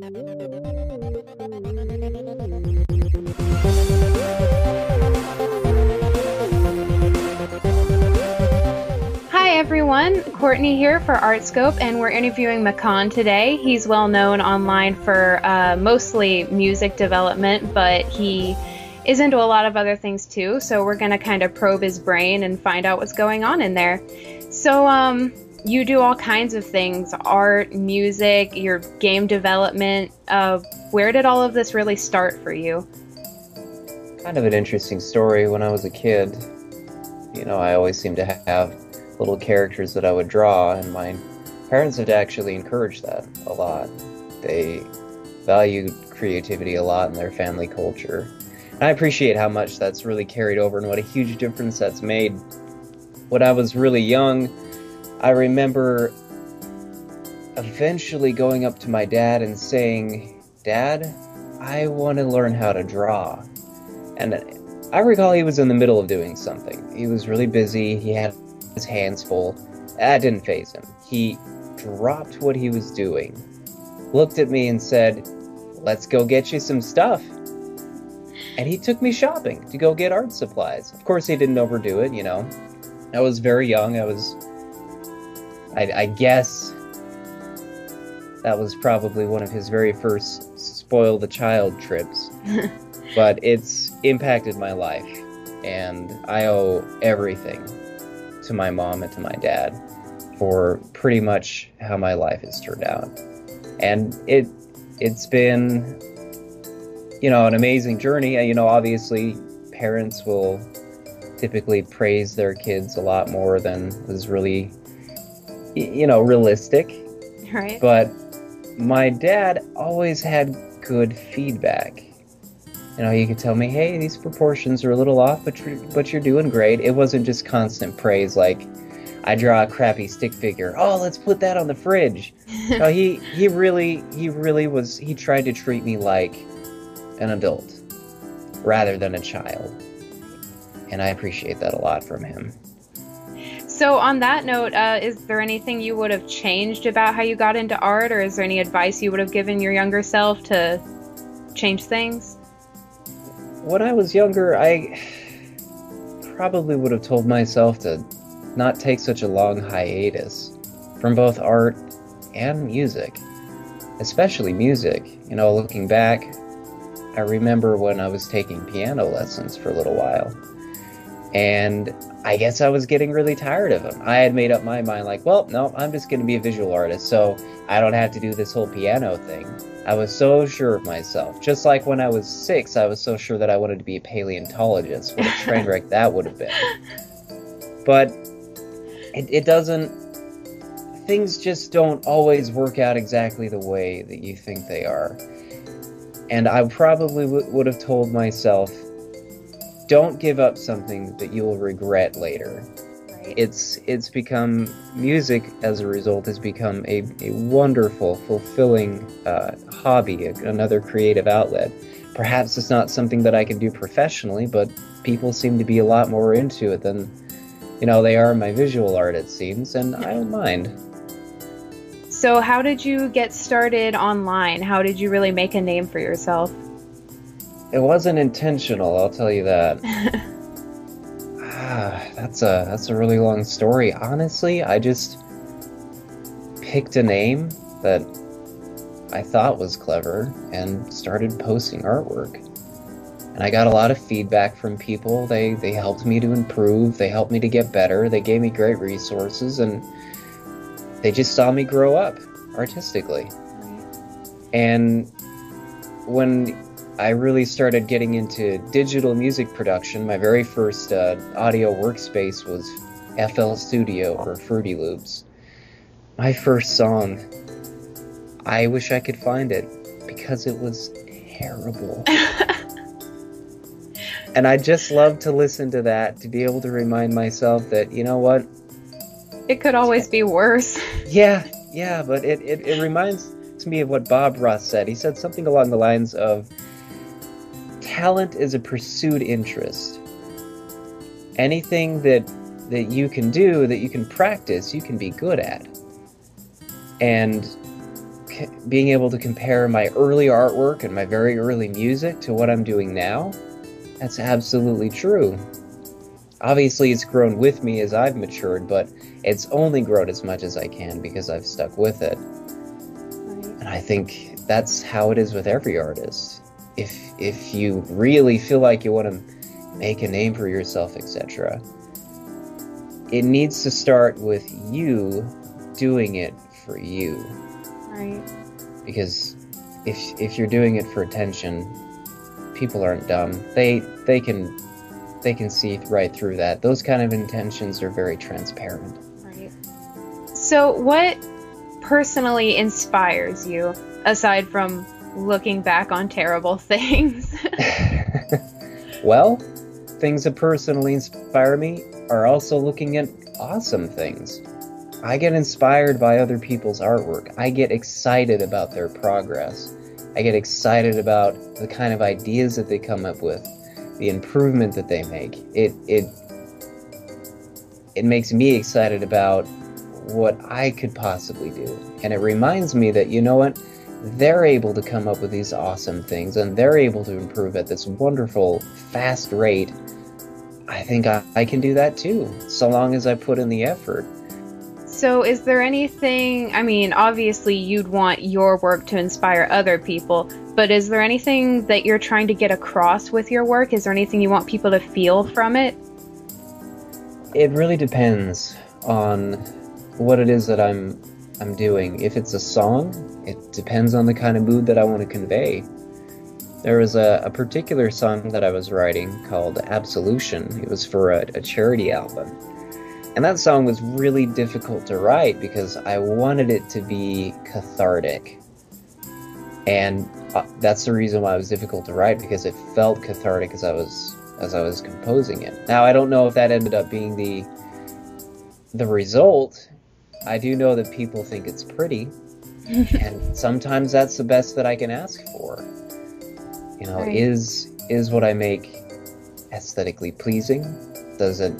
Hi everyone, Courtney here for Artscope, and we're interviewing Makkon today. He's well known online for mostly music development, but he is into a lot of other things too, so we're going to kind of probe his brain and find out what's going on in there. So you do all kinds of things, art, music, your game development. Where did all of this really start for you? Kind of an interesting story. When I was a kid, you know, I always seemed to have little characters that I would draw, and my parents had actually encouraged that a lot. They valued creativity a lot in their family culture. And I appreciate how much that's really carried over and what a huge difference that's made. When I was really young, I remember eventually going up to my dad and saying, "Dad, I want to learn how to draw." And I recall he was in the middle of doing something. He was really busy, he had his hands full. That didn't faze him. He dropped what he was doing, looked at me and said, "Let's go get you some stuff." And he took me shopping to go get art supplies. Of course, he didn't overdo it, you know. I was very young. I guess that was probably one of his very first spoil the child trips. But it's impacted my life, and I owe everything to my mom and to my dad for pretty much how my life has turned out. And it's been, you know, an amazing journey. You know, obviously parents will typically praise their kids a lot more than was really, you know, realistic. Right. But my dad always had good feedback. You know, he could tell me, "Hey, these proportions are a little off, but you're doing great." It wasn't just constant praise like, I draw a crappy stick figure. "Oh, let's put that on the fridge." No, he really was, he tried to treat me like an adult rather than a child. And I appreciate that a lot from him. So on that note, is there anything you would have changed about how you got into art, or is there any advice you would have given your younger self to change things? When I was younger, I probably would have told myself to not take such a long hiatus from both art and music, especially music. You know, looking back, I remember when I was taking piano lessons for a little while, and I guess I was getting really tired of them. I had made up my mind like, well, no, I'm just going to be a visual artist, so I don't have to do this whole piano thing. I was so sure of myself. Just like when I was 6, I was so sure that I wanted to be a paleontologist. What a train wreck that would have been. But it doesn't... Things just don't always work out exactly the way that you think they are. And I probably would have told myself, don't give up something that you will regret later. Right. It's become, music as a result has become a wonderful, fulfilling hobby, another creative outlet. Perhaps it's not something that I can do professionally, but people seem to be a lot more into it than, you know, they are in my visual art, it seems, and I don't mind. So how did you get started online? How did you really make a name for yourself? It wasn't intentional, I'll tell you that. That's a really long story. Honestly, I just picked a name that I thought was clever and started posting artwork. And I got a lot of feedback from people. They helped me to improve, they helped me to get better, they gave me great resources, and they just saw me grow up artistically. And when I really started getting into digital music production, my very first audio workspace was FL Studio or Fruity Loops. My first song, I wish I could find it because it was terrible. And I just love to listen to that, to be able to remind myself that, you know what? It could always be worse. Yeah, but it reminds me of what Bob Ross said. He said something along the lines of, talent is a pursued interest. Anything that you can do, that you can practice, you can be good at. And being able to compare my early artwork and my very early music to what I'm doing now, that's absolutely true. Obviously, it's grown with me as I've matured, but it's only grown as much as I can because I've stuck with it. Right. And I think that's how it is with every artist. If you really feel like you want to make a name for yourself, etc., it needs to start with you doing it for you. Right. Because if you're doing it for attention, people aren't dumb. They can see right through that. Those kind of intentions are very transparent. Right. So what personally inspires you, aside from looking back on terrible things? Well, things that personally inspire me are also looking at awesome things. I get inspired by other people's artwork. I get excited about their progress. I get excited about the kind of ideas that they come up with, the improvement that they make. It makes me excited about what I could possibly do. And it reminds me that, you know what, they're able to come up with these awesome things and they're able to improve at this wonderful, fast rate. I think I can do that too, so long as I put in the effort. So is there anything, I mean, obviously you'd want your work to inspire other people, but is there anything that you're trying to get across with your work? Is there anything you want people to feel from it? It really depends on what it is that I'm doing. If it's a song, it depends on the kind of mood that I want to convey. There was a particular song that I was writing called Absolution. It was for a charity album. And that song was really difficult to write because I wanted it to be cathartic. And that's the reason why it was difficult to write, because it felt cathartic as I was composing it. Now, I don't know if that ended up being the result. I do know that people think it's pretty, and sometimes that's the best that I can ask for. You know, Right. is what I make aesthetically pleasing? Does it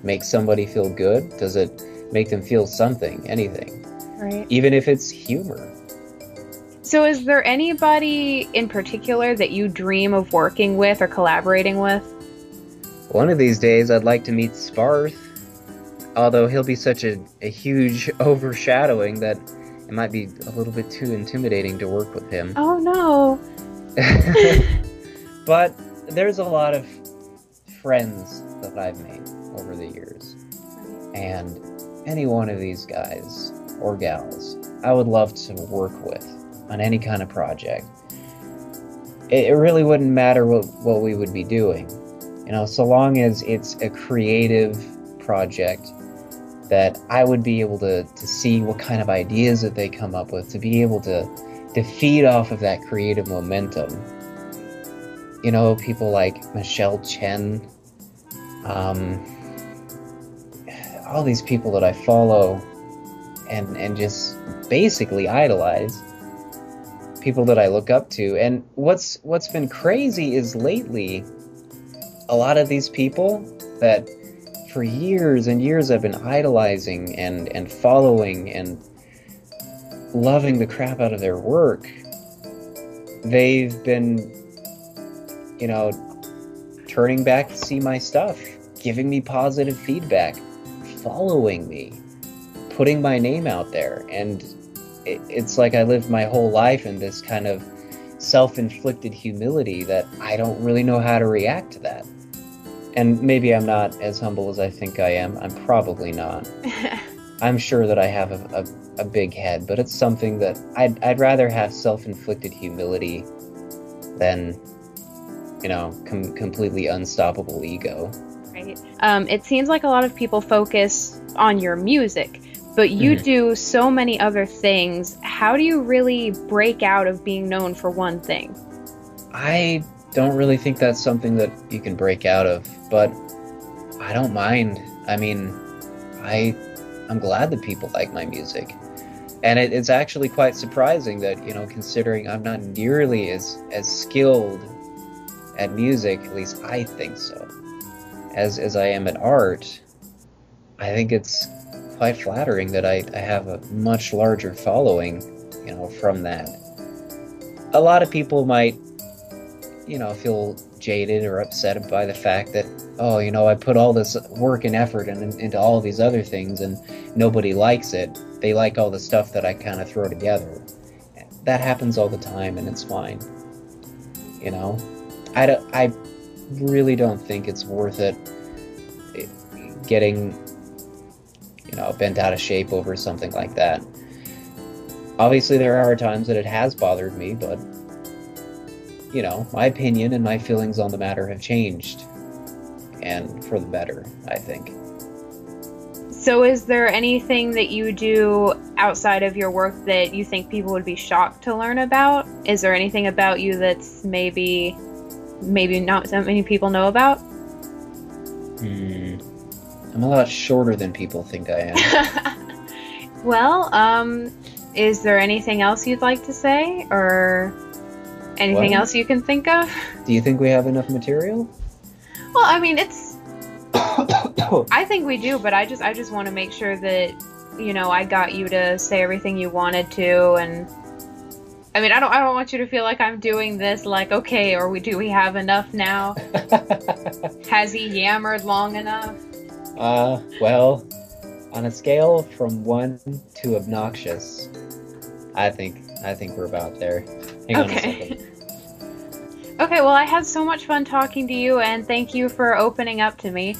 make somebody feel good? Does it make them feel something, anything? Right. Even if it's humor. So is there anybody in particular that you dream of working with or collaborating with? One of these days, I'd like to meet Sparth, although he'll be such a huge overshadowing that it might be a little bit too intimidating to work with him. Oh no. But there's a lot of friends that I've made over the years, and any one of these guys or gals I would love to work with on any kind of project. It really wouldn't matter what we would be doing, you know, so long as it's a creative project that I would be able to see what kind of ideas that they come up with, to be able to feed off of that creative momentum. You know, people like Michelle Chen, all these people that I follow and just basically idolize, people that I look up to. And what's been crazy is lately, a lot of these people that for years and years I've been idolizing and following and loving the crap out of their work, they've been, you know, turning back to see my stuff, giving me positive feedback, following me, putting my name out there. And it's like I lived my whole life in this kind of self-inflicted humility that I don't really know how to react to that. And maybe I'm not as humble as I think I am. I'm probably not. I'm sure that I have a big head, but it's something that I'd rather have self-inflicted humility than, you know, completely unstoppable ego. Right. It seems like a lot of people focus on your music, but you do so many other things. How do you really break out of being known for one thing? I don't really think that's something that you can break out of, but I don't mind. I mean, I'm glad that people like my music. And it's actually quite surprising that, you know, considering I'm not nearly as skilled at music, at least I think so, as I am at art, I think it's quite flattering that I have a much larger following, from that. A lot of people might, feel jaded or upset by the fact that, oh, I put all this work and effort into all these other things and nobody likes it. They like all the stuff that I kind of throw together. That happens all the time, and it's fine. I really don't think it's worth it getting, bent out of shape over something like that. Obviously, there are times that it has bothered me, but, my opinion and my feelings on the matter have changed. And for the better, I think. So is there anything that you do outside of your work that you think people would be shocked to learn about? Is there anything about you that's maybe not so many people know about? I'm a lot shorter than people think I am. Well, is there anything else you'd like to say? Or anything else you can think of? Do you think we have enough material? Well, I mean, I think we do, but I just want to make sure that, I got you to say everything you wanted to, and I mean, I don't want you to feel like I'm doing this like, okay, or do we have enough now? Has he yammered long enough? Well, on a scale from 1 to obnoxious, I think we're about there. Hang on a second. Okay, well, I had so much fun talking to you, and thank you for opening up to me.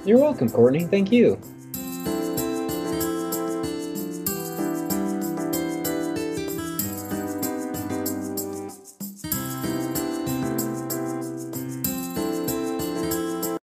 You're welcome, Courtney. Thank you.